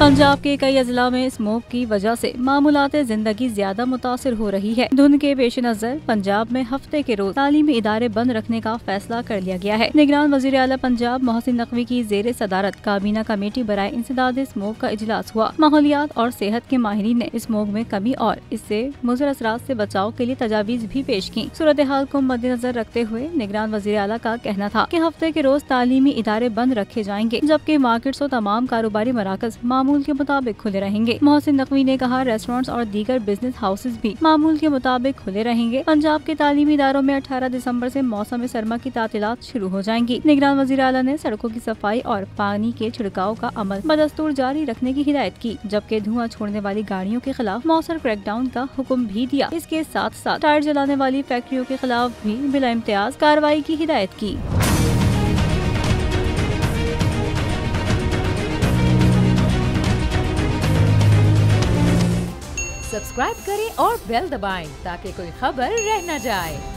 पंजाब के कई अजला में स्मोक की वजह से मामूलात जिंदगी ज्यादा मुतासिर हो रही है। धुंध के पेश नजर पंजाब में हफ्ते के रोज तालीमी इदारे बंद रखने का फैसला कर लिया गया है। निगरान वजीर आला पंजाब मोहसिन नकवी की जेर सदारत काबीना कमेटी बराए इंसदाद स्मोक का इजलास हुआ। माहौलियात और सेहत के माहिरीन ने स्मोक में कमी और इससे मुज़र असरात से बचाव के लिए तजावीज भी पेश की। सूरत हाल को मद्देनजर रखते हुए निगरान वजीर आला का कहना था कि हफ्ते के रोज तालीमी इदारे बंद रखे जाएंगे, जबकि मार्केट्स और तमाम कारोबारी मराकज मामूल के मुताबिक खुले रहेंगे। मोहसिन नकवी ने कहा, रेस्टोरेंट्स और दीगर बिजनेस हाउसेज भी मामूल के मुताबिक खुले रहेंगे। पंजाब के तालीमी इदारों में 18 दिसंबर से मौसम सरमा की तातीलात शुरू हो जाएंगी। निगरान वज़ीर आला ने सड़कों की सफाई और पानी के छिड़काव का अमल बदस्तूर जारी रखने की हिदायत की, जबकि धुआं छोड़ने वाली गाड़ियों के खिलाफ मौसर क्रैकडाउन का हुक्म भी दिया। इसके साथ साथ टायर जलाने वाली फैक्ट्रियों के खिलाफ भी बिला इम्तियाज कार्रवाई की हिदायत की। सब्सक्राइब करें और बेल दबाएं ताकि कोई खबर रह न जाए।